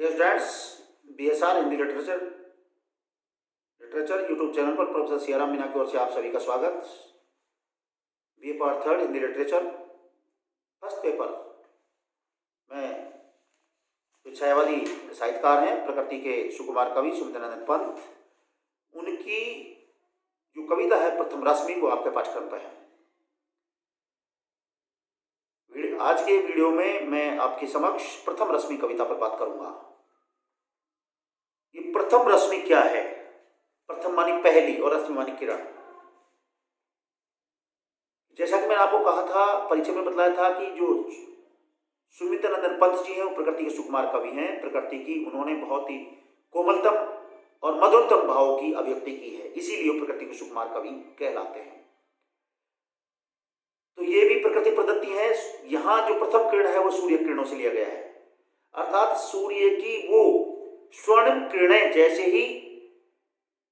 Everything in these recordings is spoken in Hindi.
Dear students, BSR Hindi literature YouTube channel पर प्रोफेसर सियाराम मीना की ओर से आप सभी का स्वागत। BA part third Hindi literature first paper में जो छायावादी साहित्यकार हैं प्रकृति के सुकुमार कवि सुमित्रानंद पंत, उनकी जो कविता है प्रथम रश्मि वो आपके पाठ्यक्रम पर है। आज के वीडियो में मैं आपके समक्ष प्रथम रश्मि कविता पर बात करूंगा। ये प्रथम रश्मि क्या है? प्रथम मानी पहली और रश्मि मानी किरण। जैसा कि मैंने आपको कहा था, परिचय में बतलाया था कि जो सुमित्रानंद पंत जी हैं वो प्रकृति के सुकुमार कवि हैं। प्रकृति की उन्होंने बहुत ही कोमलतम और मधुरतम भावों की अभिव्यक्ति की है, इसीलिए वो प्रकृति के सुकुमार कवि कहलाते हैं। तो ये भी प्रकृति प्रदत्ति है। यहाँ जो प्रथम किरण है वो सूर्य किरणों से लिया गया है, अर्थात सूर्य की वो स्वर्णिम किरणें जैसे ही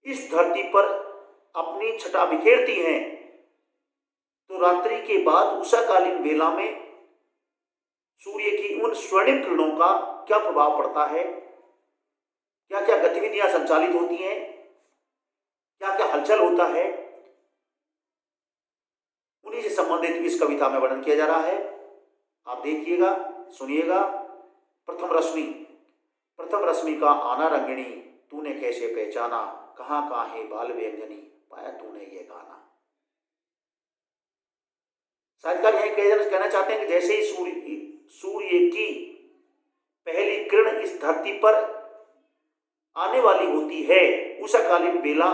इस धरती पर अपनी छटा बिखेरती हैं तो रात्रि के बाद उषाकालीन वेला में सूर्य की उन स्वर्णिम किरणों का क्या प्रभाव पड़ता है, क्या क्या गतिविधियां संचालित होती हैं, क्या क्या हलचल होता है, उन्हीं से संबंधित इस कविता में वर्णन किया जा रहा है। आप देखिएगा, सुनिएगा। प्रथम रश्मि का आना रंगिणी, तूने कैसे पहचाना, कहाँ कहाँ है बाल व्यंजनी, पाया तूने ये गाना। साहित्यकार यही कहना चाहते हैं कि जैसे ही सूर्य की पहली किरण इस धरती पर आने वाली होती है, उषाकालीन बेला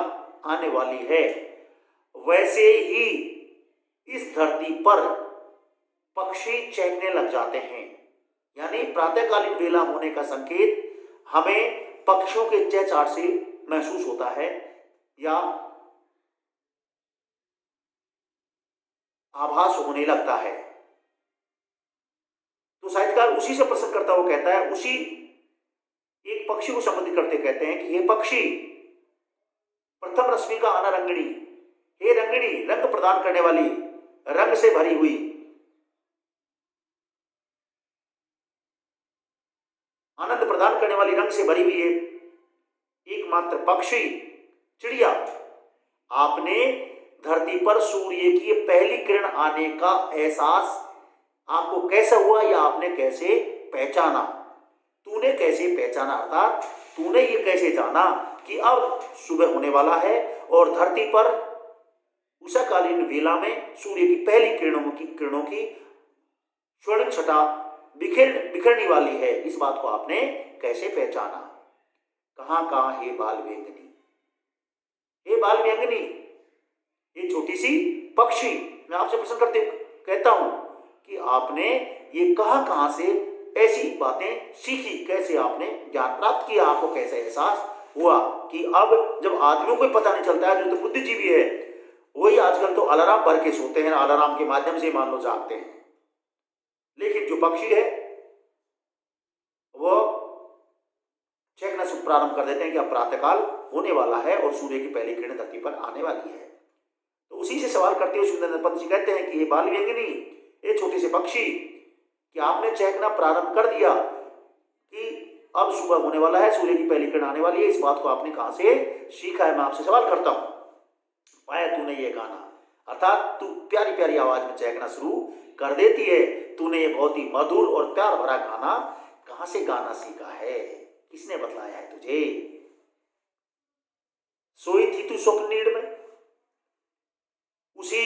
आने वाली है, वैसे ही इस धरती पर पक्षी चहकने लग जाते हैं। यानी प्रातःकालीन बेला होने का संकेत हमें पक्षियों के चहचहाट से महसूस होता है या आभास होने लगता है। तो साहित्यकार उसी से प्रसन्न करता हुआ कहता है, उसी एक पक्षी को संबोधित करते कहते हैं कि हे पक्षी, प्रथम रश्मि का आना रंगिणी, हे रंगिणी, रंग प्रदान करने वाली, रंग से भरी हुई, आनंद प्रदान करने वाली, रंग से भरी हुई है एकमात्र पक्षी चिड़िया, आपने धरती पर सूर्य की पहली किरण आने का एहसास आपको कैसे हुआ या आपने कैसे पहचाना? तूने कैसे पहचाना, अर्थात तूने ये कैसे जाना कि अब सुबह होने वाला है और धरती पर उषाकालीन वेला में सूर्य की पहली किरणों की स्वर्णिम छटा बिखरने वाली है। इस बात को आपने कैसे पहचाना? कहाँ कहाँ हे बाल व्यंजनी, हे बाल व्यंजनी, ये छोटी सी पक्षी, मैं आपसे प्रश्न करते कहता हूं कि आपने ये कहां से ऐसी बातें सीखी, कैसे आपने ज्ञान प्राप्त किया, आपको कैसे एहसास हुआ कि अब जब आदमियों को पता नहीं चलता है, जो तो बुद्धिजीवी है वही आजकल तो अलार्म भर के सोते हैं, अलार्म के माध्यम से मान लो जागते हैं, लेकिन जो पक्षी है वो चहकना प्रारंभ कर देते हैं कि अब प्रातःकाल होने वाला है और सूर्य की पहली किरण धरती पर आने वाली है। तो उसी से सवाल करते हुए सुमित्रानंद पंत जी कहते हैं कि ये बाल व्यंजनी, ये छोटे से पक्षी, कि आपने चहकना प्रारंभ कर दिया कि अब सुबह होने वाला है, सूर्य की पहली किरण आने वाली है, इस बात को आपने कहां से सीखा है? मैं आपसे सवाल करता हूं। पाया तूने ये गाना, अर्थात तू प्यारी प्यारी आवाज में चहकना शुरू कर देती है। तूने ये बहुत ही मधुर और प्यार भरा गाना कहां से गाना सीखा है? किसने बतलाया है तुझे? सोई थी तू स्वप्न नीड़ में, उसी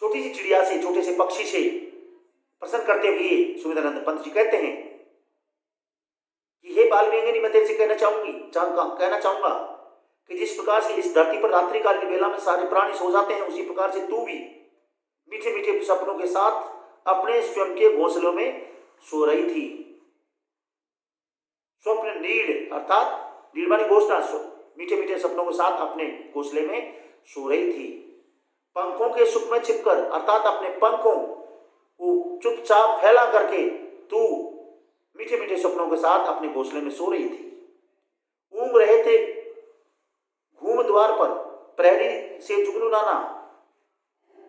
छोटी सी चिड़िया से, छोटे से पक्षी से प्रसन्न करते हुए सुमित्रानंद पंत जी कहते हैं कि हे बाल व्यंजनी, मैं तेरे से कहना चाहूंगा कि जिस प्रकार से इस धरती पर रात्रिकालीन वेला में सारे प्राणी सो जाते हैं, उसी प्रकार से तू भी मीठे मीठे सपनों के साथ अपने स्वयं के घोंसलों में सो रही थी। स्वप्न नीड़, अर्थात नीड़ मानी घोषणा, मीठे मीठे सपनों के साथ अपने घोंसले में सो रही थी। पंखों के सुख में छिपकर, अर्थात अपने पंखों को चुपचाप फैला करके तू मीठे मीठे सपनों के साथ अपने घोंसले में सो रही थी। ऊँग रहे थे घूम द्वार पर प्रहरी से जुगनू नाना,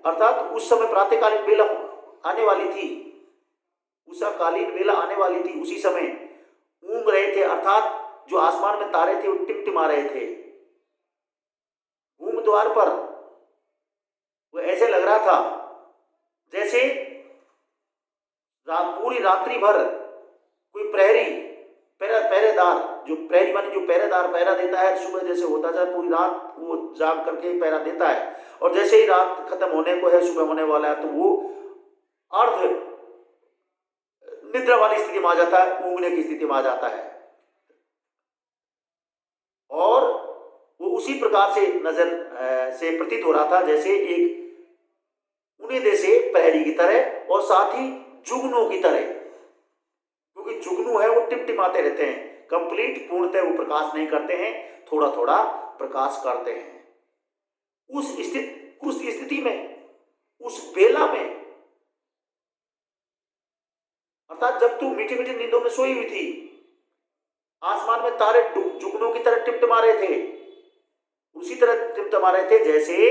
अर्थात उस समय प्रातःकालीन वेला आने वाली थी, उषाकालीन वेला आने वाली थी, उसी समय अर्थात जो आसमान में तारे थे वो टिमटिमा रहे थे। भूमि द्वार पर वो ऐसे लग रहा था जैसे पूरी रात्रि भर कोई प्रहरी पहरेदार, जो प्रहरी माने जो पहरेदार पहरा देता है, सुबह जैसे होता जाए पूरी रात वो जाग करके पहरा देता है, और जैसे ही रात खत्म होने को है, सुबह होने वाला है, तो वो अर्ध निद्रा वाली स्थिति में आ जाता है, ऊँघने की स्थिति में आ जाता है। और वो उसी प्रकार से नजर से प्रतीत हो रहा था जैसे एक उन्हें जैसे प्रहरी की तरह और साथ ही जुगनू की तरह, क्योंकि जुगनू है वो टिमटिमाते रहते हैं, कंप्लीट पूर्णतः वो प्रकाश नहीं करते हैं, थोड़ा थोड़ा प्रकाश करते हैं। उस स्थिति में, उस बेला में, अर्थात जब तू मीठी मीठी नींदों में सोई हुई थी, आसमान में तारे जुगनू की तरह टिमटिमा रहे थे, उसी तरह टिमटिमा रहे थे जैसे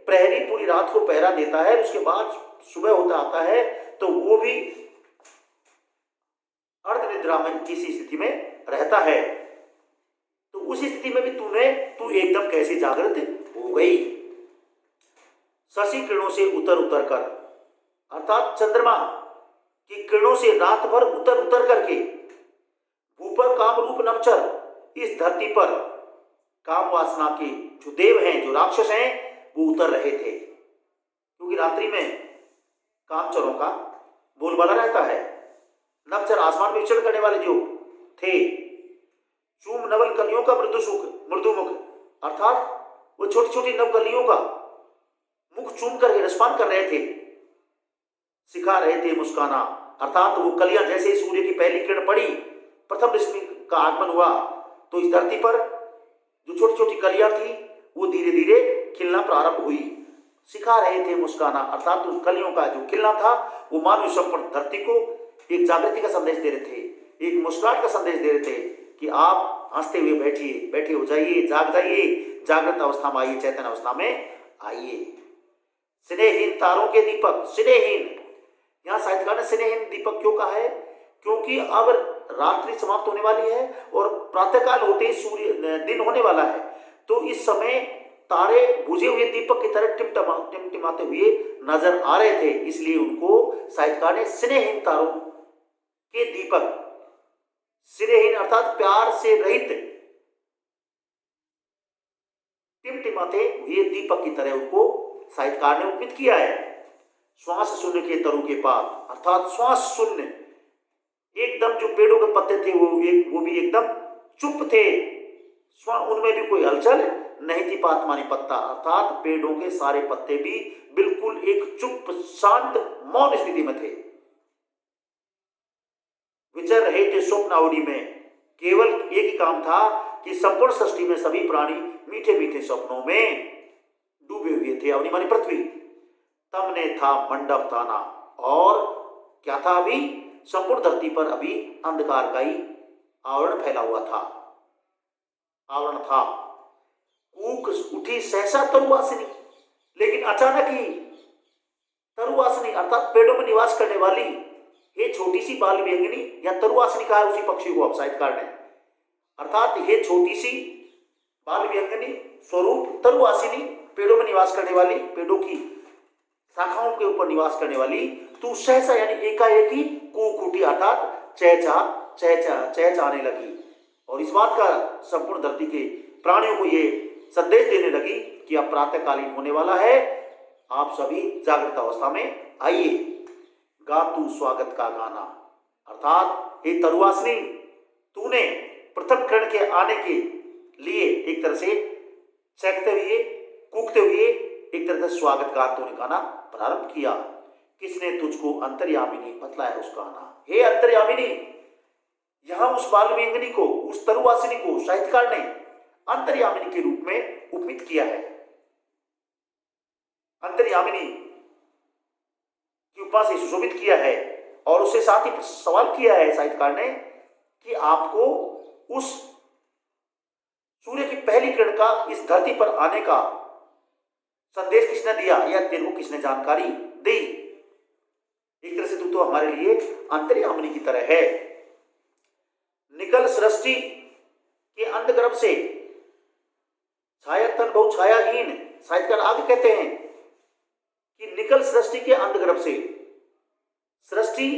प्रहरी पूरी रात को पहरा देता है, उसके बाद सुबह होता आता है तो वो भी अर्ध निद्रा में किसी स्थिति में रहता है। तो उस स्थिति में भी तू एकदम कैसे जागृत हो गई। शशि किरणों से उतर उतर कर, अर्थात चंद्रमा की किरणों से रात भर उतर उतर करके भूपर कामरूप नवचर इस धरती पर काम वासना के जो देव हैं, जो राक्षस हैं, वो उतर रहे थे, क्योंकि रात्रि में कामचरों का बोलबाला रहता है। नवचर आसमान में विचरण करने वाले जो थे, चूम नवल कलियों का मृदुमुख, अर्थात वो छोटी छोटी नवकलियों का मुख चूम कर रसपान कर रहे थे, सिखा रहे थे मुस्काना, अर्थात वो कलियां जैसे सूर्य की पहली किरण पड़ी, प्रथम रश्मि का आगमन हुआ, तो इस धरती पर जो छोटी छोटी कलियां थी वो धीरे धीरे खिलना प्रारंभ हुई, सिखा रहे थे मुस्काना, अर्थात उस कलियों का जो खिलना था वो मानव संपूर्ण धरती को एक जागृति का संदेश दे रहे थे, एक मुस्कुराहट का संदेश दे रहे थे कि आप हंसते हुए बैठे हो जाइए, जाग जाइए, जागृत अवस्था में आइए, चैतन्य अवस्था में आइए। स्नेहहीन तारों के दीपक, स्नेहहीन, यहाँ साहित्यकार ने स्नेहहीन दीपक क्यों कहा है? क्योंकि अब रात्रि समाप्त होने वाली है और प्रातःकाल होते ही सूर्य दिन होने वाला है, तो इस समय तारे बुझे हुए दीपक की तरह टिमटिमाते हुए नजर आ रहे थे, इसलिए उनको साहित्यकार ने स्नेहहीन तारों के दीपक, स्नेहहीन अर्थात प्यार से रहित टिमटिमाते हुए दीपक की तरह उनको साहित्यकार ने उपमित किया है। श्वास शून्य के तरु के पास, अर्थात श्वास शून्य, एकदम जो पेड़ों के पत्ते थे वो भी एकदम चुप थे, उनमें भी कोई हलचल नहीं थी, पात मानी पत्ता, अर्थात पेड़ों के सारे पत्ते भी बिल्कुल एक चुप शांत मौन स्थिति में थे। विचर रहे थे स्वप्नावली में, केवल एक ही काम था कि संपूर्ण सृष्टि में सभी प्राणी मीठे मीठे सपनों में डूबे हुए थे। अवनी मानी पृथ्वी, तमने था मंडप ताना, और क्या था? अभी संपूर्ण धरती पर अभी अंधकार का ही आवरण फैला हुआ था, आवरण था। कूक उठी सहसा तरुवासिनी, लेकिन अचानक ही तरुवासिनी अर्थात पेड़ों में निवास करने वाली ये छोटी सी बाल व्यंगिनी या तरुवासिनी कहा है उसी पक्षी को अब साहित्यकार ने, अर्थात ये छोटी सी बाल व्यंगिनी स्वरूप तरुवासिनी, पेड़ों में निवास करने वाली, पेड़ों की शाखाओं के ऊपर निवास करने वाली, तू सहसा यानी एकाएक ही कूक उठी, अर्थात चहचहाने लगी, और इस बात का संपूर्ण धरती के प्राणियों को ये संदेश देने लगी कि अब प्रातःकालीन होने वाला है, आप सभी जागृत अवस्था में आइए, गा तू स्वागत का गाना, अर्थात हे तरुवासिनी, तूने प्रथम किरण के आने के लिए एक तरह से चहकते हुए, कूकते हुए एक तरह से स्वागत गाना प्रारंभ किया। किसने तुझको अंतर्यामिनी बतलाया उस गाना? हे अंतर्यामिनी, यहां उस बाल व्यंगिनी को, उस तरुवासिनी को साहित्यकार ने अंतर्यामिनी के रूप में उपमित किया है। अंतर्यामिनी की उपमा से सुशोभित किया है, और उससे साथ ही सवाल किया है साहित्यकार ने कि आपको उस सूर्य की पहली किरण का इस धरती पर आने का संदेश किसने दिया, या तेरे को किसने जानकारी दी? एक तरह से तू तो हमारे लिए अंतर्यामिनी की तरह है। निकट निकल सृष्टि के अंधगर्भ से, छाया तन बहु छायाहीन, साहित्यकार आगे कहते हैं कि निकल सृष्टि के अंधगर्भ से, सृष्टि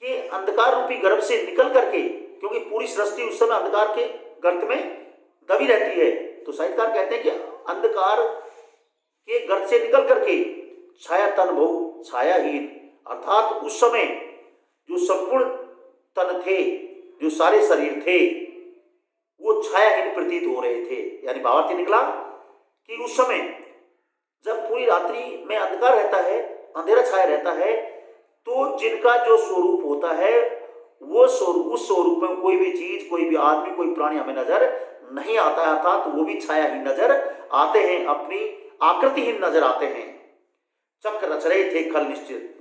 के अंधकार रूपी गर्भ से निकल करके, क्योंकि पूरी सृष्टि उस समय अंधकार के गर्त में दबी रहती है, तो साहित्यकार कहते हैं कि अंधकार के गर्त से निकल करके छाया तन बहु छायाहीन, अर्थात उस समय जो संपूर्ण तन थे, जो सारे शरीर थे, वो छायाहीन प्रतीत हो रहे थे। यानी भावार्थ निकला कि उस समय जब पूरी रात्रि में अंधकार रहता है, अंधेरा छाया रहता है, तो जिनका जो स्वरूप होता है वो स्वरूप, उस स्वरूप में कोई भी चीज, कोई भी आदमी, कोई प्राणी हमें नजर नहीं आता है, अर्थात वो भी छायाहीन नजर आते हैं, अपनी आकृतिहीन नजर आते हैं। चक्र रच रहे थे खल निश्चित,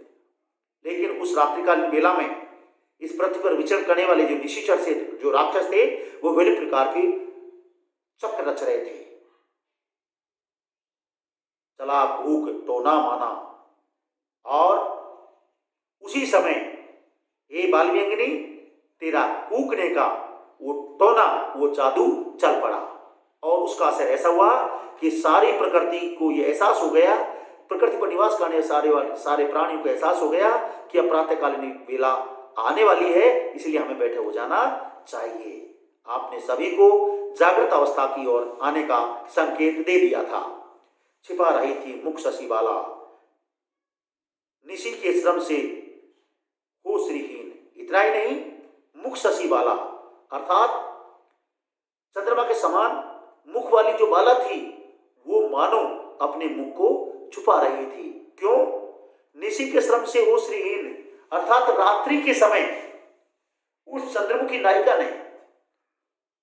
लेकिन उस रात्रिकालीन बेला में इस पृथ्वी पर विचरण करने वाले जो निशिचर से, जो राक्षस थे, वो विभिन्न प्रकार के चक्र रच रहे थे। चला भूख टोना माना, और उसी समय हे बालव्यंगिनी, तेरा कूकने का वो टोना, वो जादू चल पड़ा, और उसका असर ऐसा हुआ कि सारी प्रकृति को ये एहसास हो गया, प्रकृति पर निवास करने सारे प्राणियों को एहसास हो गया कि अब प्रातःकालीन बेला आने वाली है, इसलिए हमें बैठे हो जाना चाहिए। आपने सभी को जागृत अवस्था की ओर आने का संकेत दे दिया था। छिपा रही थी मुख शशि बाला, निशी के श्रम से हो श्रीहीन। इतना ही नहीं, मुख शशि बाला अर्थात चंद्रमा के समान मुख वाली जो बाला थी, वो मानो अपने मुख को छुपा रही थी। क्यों? निशी के श्रम से हो श्रीहीन, अर्थात रात्रि के समय उस चंद्रमुखी नायिका ने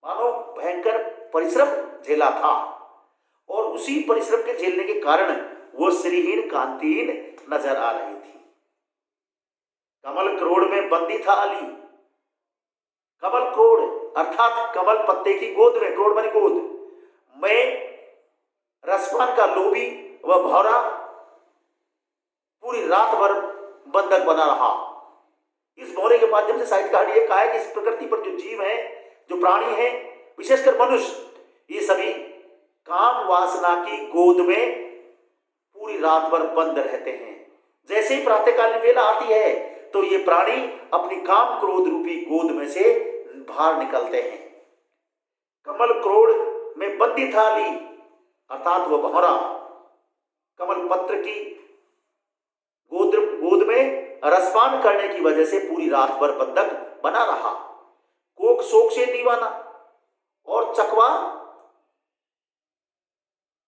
मानो भयंकर परिश्रम झेला था, और उसी परिश्रम के झेलने के कारण वो श्रीहीन कांतिहीन नजर आ रही थी। कमल क्रोड़ में बंदी था अली, कमल क्रोड़ अर्थात कमल पत्ते की गोद में, क्रोड़ मानी गोद में रसपान का लोभी व भौरा पूरी रात भर बंधक बना रहा। इस भौरे के माध्यम से साहित्यकार ये कहा है कि इस प्रकृति पर जो जीव है, जो प्राणी है, विशेषकर मनुष्य, ये सभी काम वासना की गोद में पूरी रात भर बंद रहते हैं। जैसे ही प्रातःकालीन वेला आती है तो ये प्राणी अपनी काम क्रोध रूपी गोद में से बाहर निकलते हैं। कमल क्रोड़ में बंदी था अली, अर्थात वह भौरा कमल पत्र की गोद में रसपान करने की वजह से पूरी रात भर बंधक बना रहा। कोक शोक से दीवाना, और चकवा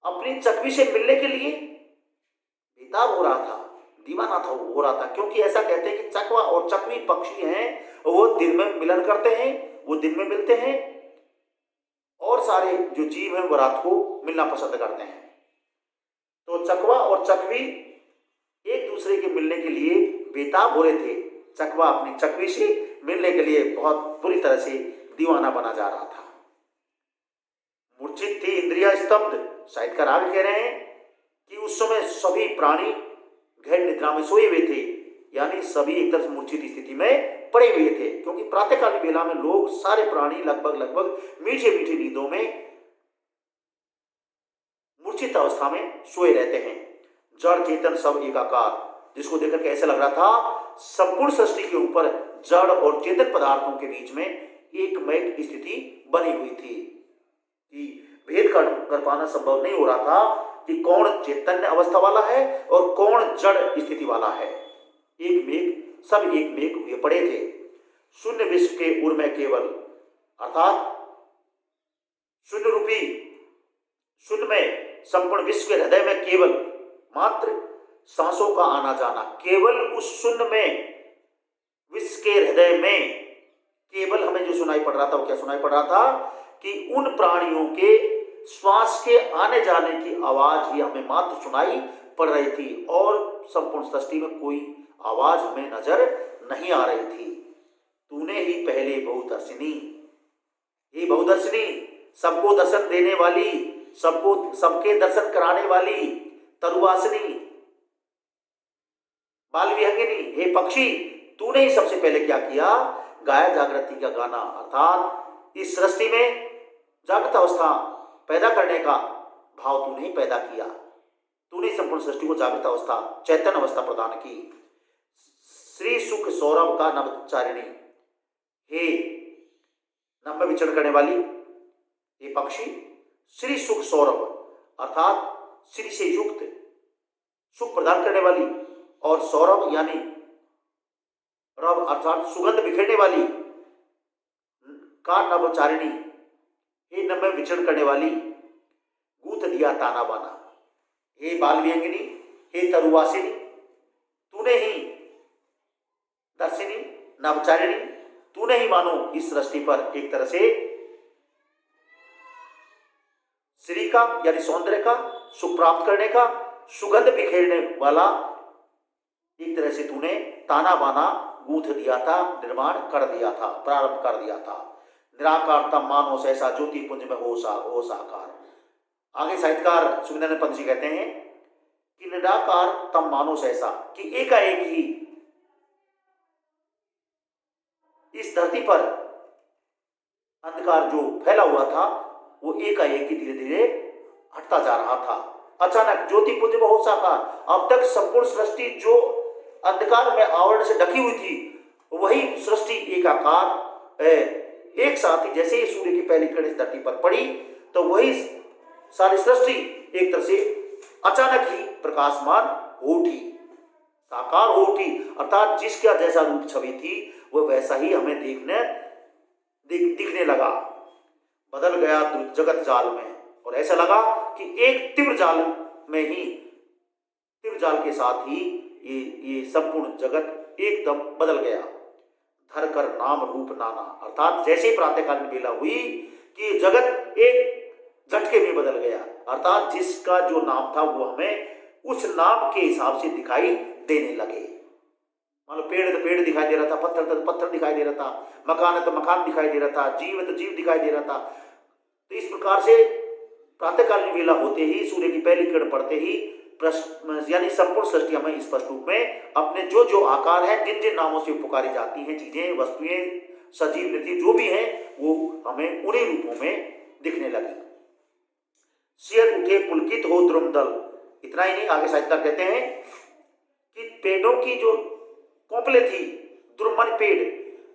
अपनी चकवी से मिलने के लिए बेताब हो रहा था, दीवाना था, हो रहा था। क्योंकि ऐसा कहते हैं कि चकवा और चकवी पक्षी हैं, वो दिन में मिलन करते हैं, वो दिन में मिलते हैं, और सारे जो जीव हैं वो रात को मिलना पसंद करते हैं। तो चकवा और चकवी एक दूसरे के मिलने के लिए बेताब हो रहे थे। चकवा अपनी चकवी से मिलने के लिए बहुत बुरी तरह से दीवाना बना जा रहा था। मूर्छित थी इंद्रिया स्तब्ध, साहित्यकार आगे कह रहे हैं कि उस समय सभी प्राणी गहन निद्रा में सोए हुए थे, यानी सभी एक तरह से मूर्छित स्थिति में पड़े हुए थे। क्योंकि प्रातःकालीन बेला में लोग, सारे प्राणी लगभग मीठे मीठे नींदों में मूर्छित अवस्था में सोए रहते हैं। जड़ चेतन सब एकाकार, जिसको देखकर के ऐसा लग रहा था संपूर्ण सृष्टि के ऊपर जड़ और चेतन पदार्थों के बीच में एकमय स्थिति बनी हुई थी, कि भेद कर पाना संभव नहीं हो रहा था कि कौन चैतन्य अवस्था वाला है और कौन जड़ स्थिति वाला है। सब एक मेघ हुए पड़े थे। शून्य विश्व के उर में केवल, अर्थात शून्य रूपी, शून्य में संपूर्ण विश्व के हृदय में केवल मात्र सांसों का आना जाना, केवल उस शून्य में विश्व के हृदय में केवल हमें जो सुनाई पड़ रहा था, वो क्या सुनाई पड़ रहा था कि उन प्राणियों के श्वास के आने जाने की आवाज ही हमें मात्र सुनाई पड़ रही थी, और संपूर्ण सृष्टि में कोई आवाज हमें नजर नहीं आ रही थी। तूने ही पहले बहुदर्शिनी, ये बहुदर्शिनी, सबको दर्शन देने वाली, सबके दर्शन कराने वाली तरुवासिनी, बाल विहंगिनी, हे पक्षी, तूने ही सबसे पहले क्या किया गाया जागृति का गाना, अर्थात इस सृष्टि में जागृत अवस्था पैदा करने का भाव तूने ही पैदा किया, तूने संपूर्ण सृष्टि को जागृत अवस्था, चैतन्य अवस्था प्रदान की। श्री सुख सौरभ का नवचारिणी, हे नभ में विचरण करने वाली ये पक्षी, श्री सुख सौरभ अर्थात श्री से युक्त सुख प्रदान करने वाली, और सौरभ यानी रव अर्थात सुगंध बिखेरने वाली, का नवचारिणी, हे नभ में विचरण करने वाली, गूथ दिया ताना बाना, हे बाल विहंगिनी, हे तरुवासिनी, तूने ही दर्शिनी नवचारिणी, तूने ही मानो इस सृष्टि पर एक तरह से श्री का यानी सौंदर्य का, सुख प्राप्त करने का, सुगंध बिखेरने वाला एक तरह से तूने ताना बाना गूंथ दिया था, निर्माण कर दिया था, प्रारंभ कर दिया था। निराकार तम मानो सहसा ज्योति पुंज में हो साकार। आगे साहित्यकार सुमिंदर पंत जी कहते हैं कि निराकार तम मानो सहसा, कि एकाएक ही इस धरती पर अंधकार जो फैला हुआ था वो एकाएक धीरे धीरे हटता जा रहा था। अचानक ज्योति पुंज में हो साकार, अब तक संपूर्ण सृष्टि जो अंधकार में आवरण से ढकी हुई थी वही सृष्टि एक आकार एक साथ ही, जैसे ही सूर्य की पहली किरण इस धरती पर पड़ी तो वही सारी सृष्टि एक तरह से अचानक ही प्रकाशमान हो उठी, साकार हो उठी, अर्थात जिसका जैसा रूप छवि थी वह वैसा ही हमें दिखने लगा। बदल गया जगत जाल में, और ऐसा लगा कि एक तीव्र जाल में ही, तीव्र जाल के साथ ही ये संपूर्ण जगत एकदम बदल गया। धर कर नाम रूप नाना, अर्थात जैसे प्रातःकालीन बेला हुई कि जगत एक झटके में बदल गया, अर्थात जिसका जो नाम था वो हमें उस नाम के हिसाब से दिखाई देने लगे। मान लो पेड़ तो पेड़ दिखाई दे रहा था, पत्थर तो पत्थर दिखाई दे रहा था, मकान है तो मकान दिखाई दे रहा था, जीव है तो जीव दिखाई दे रहा था। तो इस प्रकार से प्रातःकालीन वेला होते ही, सूर्य की पहली किरण पड़ते ही यानी संपूर्ण सृष्टि हमें स्पष्ट रूप में अपने जो जो आकार है, जिन जिन नामों से पुकारी जाती हैं चीजें, वस्तुएं, सजीव निर्जीव जो भी हैं, वो हमें उन्हीं रूपों में दिखने लगी। सिर उठे पुलकित हो द्रुमदल, इतना ही नहीं, आगे साहित्यकार कहते हैं कि पेड़ों की जो कोंपले थी, द्रुमन पेड़,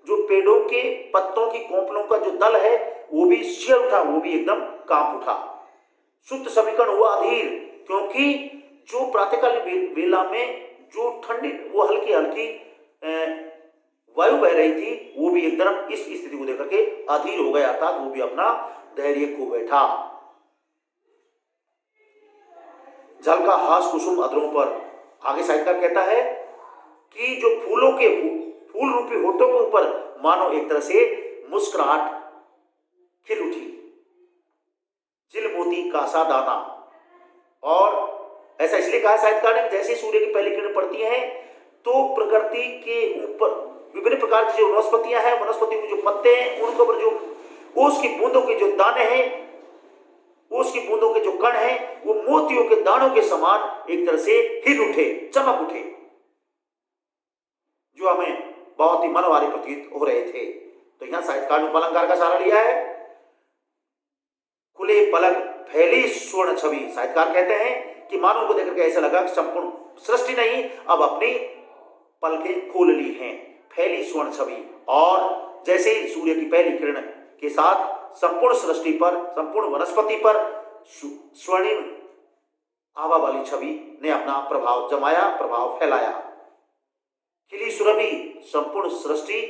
जो पेड़ों के पत्तों की कोंपलों का जो दल है वो भी सिर उठा, वो भी एकदम कांप उठा। शुद्ध समीकरण हुआ अधीर, क्योंकि जो प्रातःकालीन वेला में जो ठंडी वो हल्की हल्की वायु बह रही थी वो भी एकदम इस स्थिति को देकर के अधीर हो गया, अर्थात वो भी अपना धैर्य खो बैठा। जल का हास कुसुम अधरों पर, आगे साहित्यकार कहता है कि जो फूलों के फूल रूपी होठों के ऊपर मानो एक तरह से मुस्कुराहट खिल उठी। चिल मोती का सा दाना, और ऐसा इसलिए कहा साहित्यकार ने जैसे सूर्य की पहली किरण पड़ती है तो प्रकृति के ऊपर विभिन्न प्रकार की जो वनस्पतियां हैं, वनस्पति के जो पत्ते हैं, उनके ऊपर जो ओस की बूंदों के जो दाने हैं, ओस की बूंदों के जो कण हैं, वो मोतियों के दानों के समान एक तरह से हिल उठे, चमक उठे, जो हमें बहुत ही मनोहारी प्रतीत हो रहे थे। तो यहां साहित्यकार ने उपलंकार का सहारा लिया है। खुले पलक फैली स्वर्ण छवि, साहित्यकार कहते हैं कि मानव को देखकर के ऐसा लगा कि संपूर्ण सृष्टि नहीं अब अपनी पलकें खोल ली हैं, फैली स्वर्ण छवि, और जैसे ही सूर्य की पहली किरण के साथ संपूर्ण सृष्टि पर, संपूर्ण वनस्पति पर स्वर्णिम आभा वाली छवि ने अपना प्रभाव जमाया, प्रभाव फैलाया। खिली सुरभि संपूर्ण सृष्टि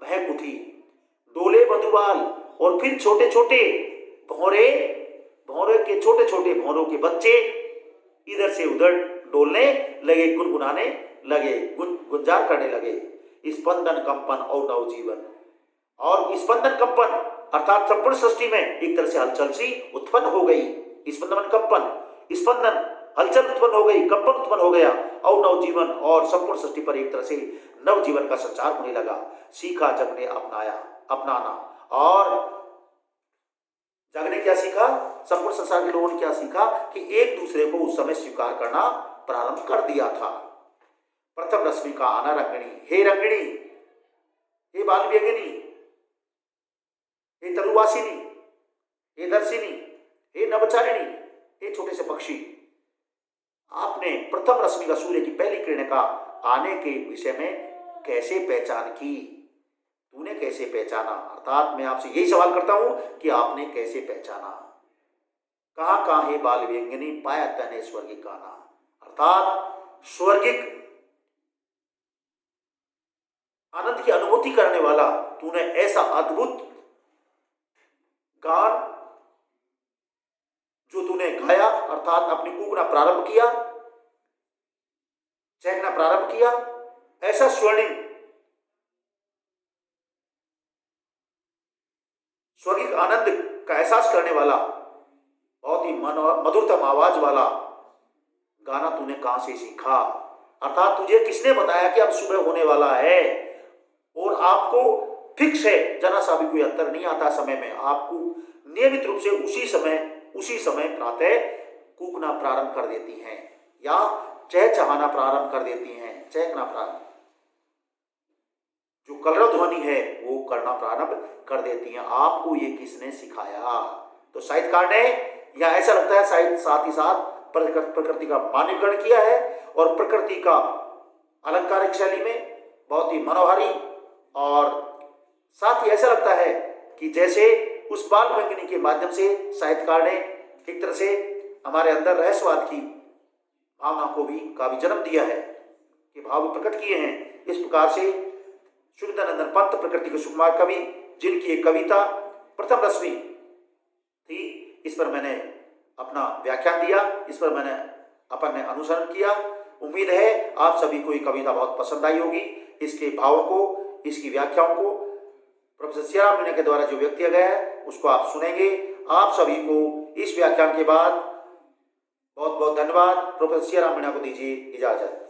महक उठी, डोले मधुबाल, और फिर छोटे छोटे भौरे के छोटे छोटे भौरों के बच्चे इधर से उधर डोलने लगे, गुनगुनाने लगे, गुंजार करने लगे। स्पंदन कंपन और नवजीवन, और स्पंदन कंपन अर्थात संपूर्ण सृष्टि में एक तरह से हलचल सी उत्पन्न हो गई। स्पंदन कंपन, स्पंदन हलचल उत्पन्न हो गई, कंपन उत्पन्न हो गया, और नवजीवन, और संपूर्ण सृष्टि पर एक तरह से नवजीवन का संचार होने लगा। सीखा जग ने अपनाना, और जग ने क्या सीखा, संपूर्ण संसार के लोगों ने क्या सीखा कि एक दूसरे को उस समय स्वीकार करना प्रारंभ कर दिया था। प्रथम रश्मि का आना रंगिणी, हे रंगिणी, हे बाल व्यंगिनी, हे तरुवासिनी, हे दर्शिनी, हे नवचारिणी, हे छोटे से पक्षी, आपने प्रथम रश्मि का सूर्य की पहली किरण का आने के विषय में कैसे पहचान की? तूने कैसे पहचाना? अर्थात मैं आपसे यही सवाल करता हूं कि आपने कैसे पहचाना? कहां कहां हे बाल व्यंगिनी पाया तने स्वर्गिक गाना, अर्थात स्वर्गिक आनंद की अनुभूति करने वाला तूने ऐसा अद्भुत गान जो तूने गाया, अर्थात अपनी कूकना प्रारंभ किया, चहकना प्रारंभ किया, ऐसा स्वर्णिम स्वर्गिक आनंद का एहसास करने वाला बहुत ही मधुरतम आवाज वाला गाना तूने कहां से सीखा? अर्थात तुझे किसने बताया कि अब सुबह होने वाला है और आपको फिक्स है, जरा सा भी कोई अंतर नहीं आता समय में, आपको नियमित रूप से उसी समय प्रातः कूकना प्रारंभ कर देती हैं या चहचहाना प्रारंभ कर देती हैं, चहकना प्रारंभ, जो कलरव ध्वनि है वो करना प्रारंभ कर देती हैं। आपको ये किसने सिखाया? तो साहित्यकार ने, या ऐसा लगता है साथ ही साथ प्रकृति का मानवीकरण किया है और प्रकृति का अलंकारिक शैली में बहुत ही मनोहारी, और साथ ही ऐसा लगता है कि जैसे उस बाल व्यंगिनी के माध्यम से साहित्यकार ने एक तरह से हमारे अंदर रहस्यवाद की भावना का भी जन्म दिया है, कि भाव भी प्रकट किए हैं। इस प्रकार से सुविधानंदन पंत प्रकृति के सुकुमार कवि, जिनकी एक कविता प्रथम रश्मि थी, इस पर मैंने अपना व्याख्यान दिया, इस पर अपन ने अनुसरण किया। उम्मीद है आप सभी को ये कविता बहुत पसंद आई होगी। इसके भावों को, इसकी व्याख्याओं को प्रोफेसर सियाराम मीणा के द्वारा जो व्यक्त किया गया है उसको आप सुनेंगे। आप सभी को इस व्याख्यान के बाद बहुत बहुत धन्यवाद। प्रोफेसर सियाराम मीणा को दीजिए इजाजत।